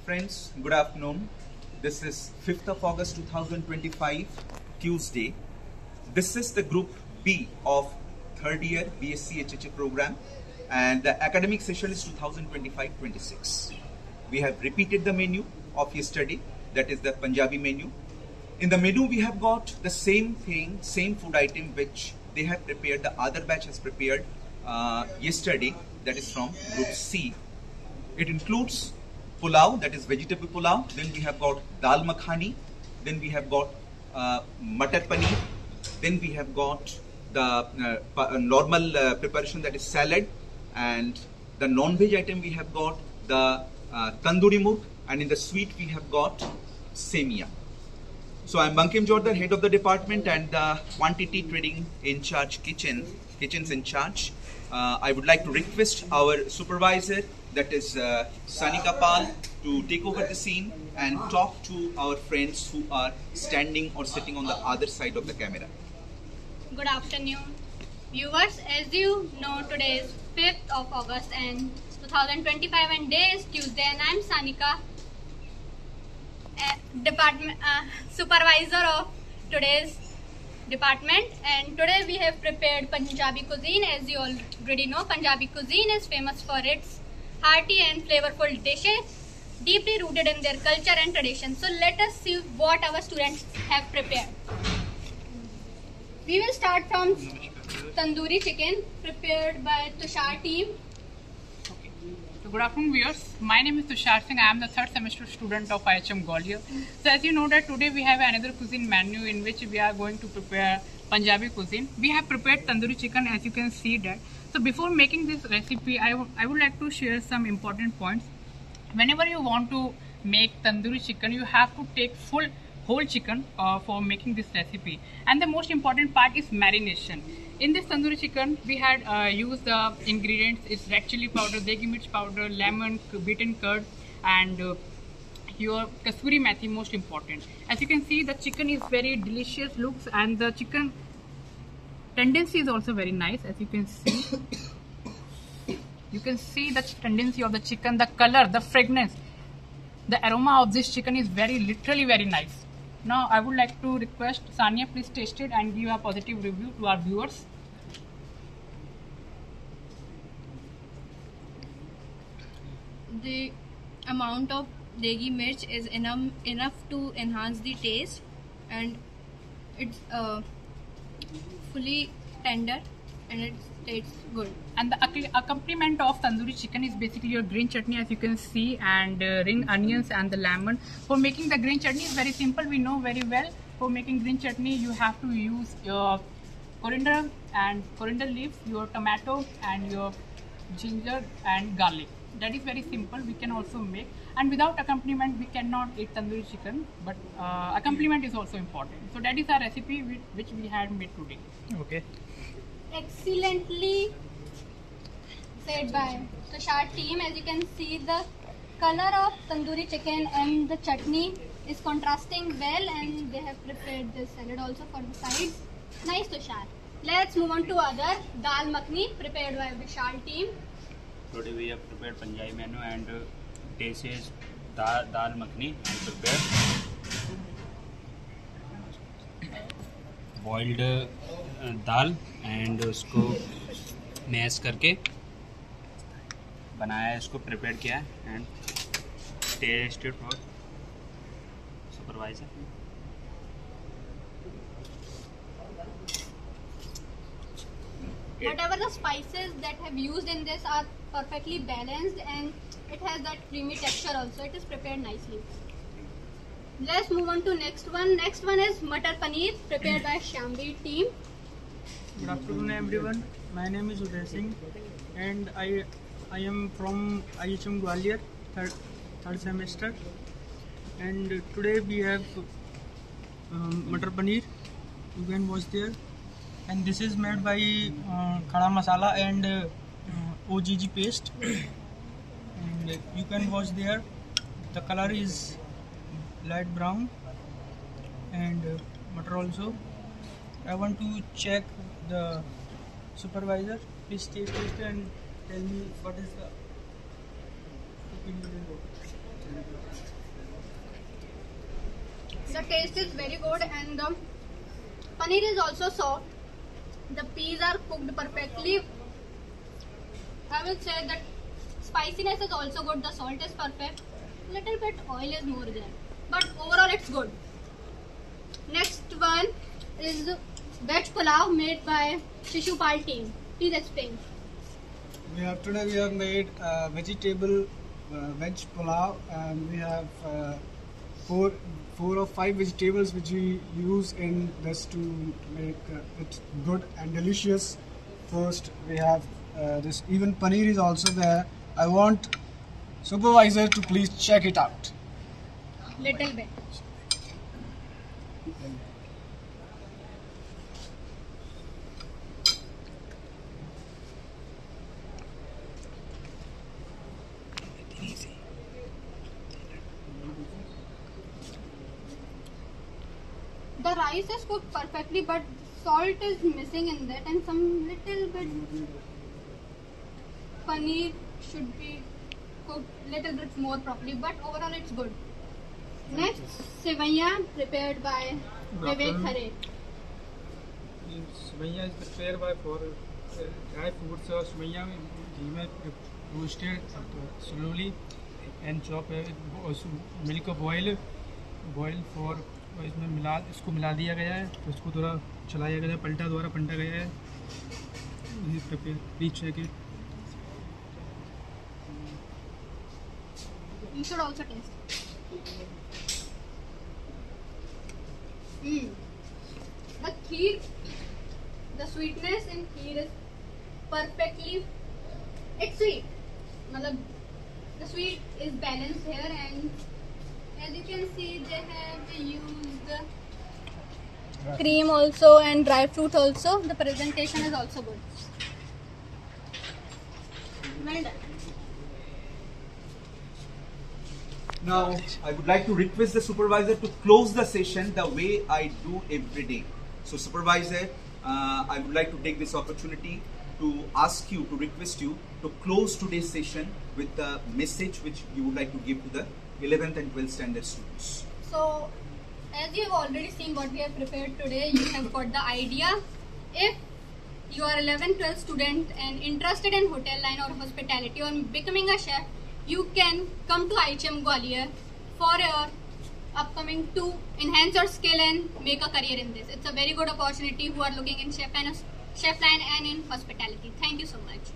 Friends, good afternoon. This is 5th of August 2025, Tuesday. This is the Group B of 3rd year BSc HHA program, and the academic session is 2025-26. We have repeated the menu of yesterday, that is the Punjabi menu. In the menu we have got the same thing, same food item which they have prepared, the other batch has prepared yesterday, that is from Group C. It includes pulao, that is vegetable pulao, then we have got dal makhani, then we have got matar paneer, then we have got the normal preparation, that is salad, and the non-veg item we have got the tandoori murg, and in the sweet we have got semia. So I am Bankim Jordar, head of the department and the quantity trading in charge kitchens in charge. I would like to request our supervisor, that is Sanika Pal, to take over the scene and talk to our friends who are standing or sitting on the other side of the camera. Good afternoon, viewers. As you know, today is 5th of August and 2025 and day is Tuesday, and I am Sanika, department supervisor of today's department, and today we have prepared Punjabi cuisine. As you already know, Punjabi cuisine is famous for its hearty and flavorful dishes, deeply rooted in their culture and tradition. So let us see what our students have prepared. We will start from tandoori chicken prepared by Tushar team. Okay. So good afternoon viewers. My name is Tushar Singh. I am the 3rd semester student of IHM Gwalior. So as you know that today we have another cuisine menu in which we are going to prepare Punjabi cuisine. We have prepared tandoori chicken, as you can see that. So before making this recipe, I would like to share some important points. Whenever you want to make tandoori chicken, you have to take whole chicken for making this recipe. And the most important part is marination. In this tandoori chicken, we had used the ingredients. It's red chili powder, degi mirch powder, lemon, beaten curd, and your kasuri methi, most important. As you can see, the chicken is very delicious looks, and the chicken tendency is also very nice. As you can see, you can see the tendency of the chicken, the color, the fragrance, the aroma of this chicken is literally very nice. Now I would like to request Sania, please taste it and give a positive review to our viewers. The amount of degi mirch is enough to enhance the taste, and it's fully tender and it tastes good. And the accompaniment of tandoori chicken is basically your green chutney, as you can see, and ring onions and the lemon. For making the green chutney is very simple. We know very well. For making green chutney, you have to use your coriander leaves, your tomato, and your ginger and garlic. That is very simple. We can also make, and without accompaniment we cannot eat tandoori chicken, but accompaniment is also important. So that is our recipe which we had made today. Okay. Excellently said by Tushar team. As you can see, the color of tandoori chicken and the chutney is contrasting well, and they have prepared this salad also for the sides. Nice, Tushar. Let's move on to other dal makhani prepared by Vishal team. Today we have prepared Punjabi menu, and dish is dal makhani. I prepared boiled dal and उसको mash करके बनाया है, इसको prepare किया है and tested for supervisor. Whatever the spices that have used in this are perfectly balanced, and it has that creamy texture also. It is prepared nicely. Let's move on to next one. Next one is matar paneer prepared by Shyamveer team. Good afternoon everyone. My name is Uday Singh and I am from IHM Gwalior, third semester, and today we have matar paneer. You can watch there, and this is made by khada masala and OGG paste, and you can watch there. The color is light brown, and matar also. I want to check the supervisor. Please taste it and tell me what is the opinion. The taste is very good and the paneer is also soft. The peas are cooked perfectly. I will say that spiciness is also good. The salt is perfect. Little bit oil is more there, but overall it's good. Next one is veg pulao made by Shishupal team. Please explain. Today we have made vegetable veg pulao, and we have four or five vegetables which we use in this to make it good and delicious. First we have this, even paneer is also there. I want supervisor to please check it out. Little bit. The rice is cooked perfectly, but salt is missing in that, and some little bit paneer should be cooked little bit more properly. But overall, it's good. Next, sevaiya prepared by Vivek Hare. Sevaiya is prepared by for dry foods. Sevaiya roasted slowly and chop milk boil for इसमें मिला दिया गया है, तो इसको थोड़ा चलाया गया है, पलटा गया है. Please check it. You should also taste. The kheer, the sweetness in kheer is perfectly. It's sweet. The sweet is balanced here, and as you can see, they have used cream also and dry fruit also. The presentation is also good. Well done. Now, I would like to request the supervisor to close the session the way I do every day. So, supervisor, I would like to take this opportunity to ask you, to request you to close today's session with the message which you would like to give to the 11th and 12th standard students. So, as you have already seen what we have prepared today, you have got the idea. If you are 11th, 12th student and interested in hotel line or hospitality or becoming a chef, you can come to IHM Gwalior for your upcoming to enhance your skill and make a career in this. It's a very good opportunity who are looking in chef line and in hospitality. Thank you so much.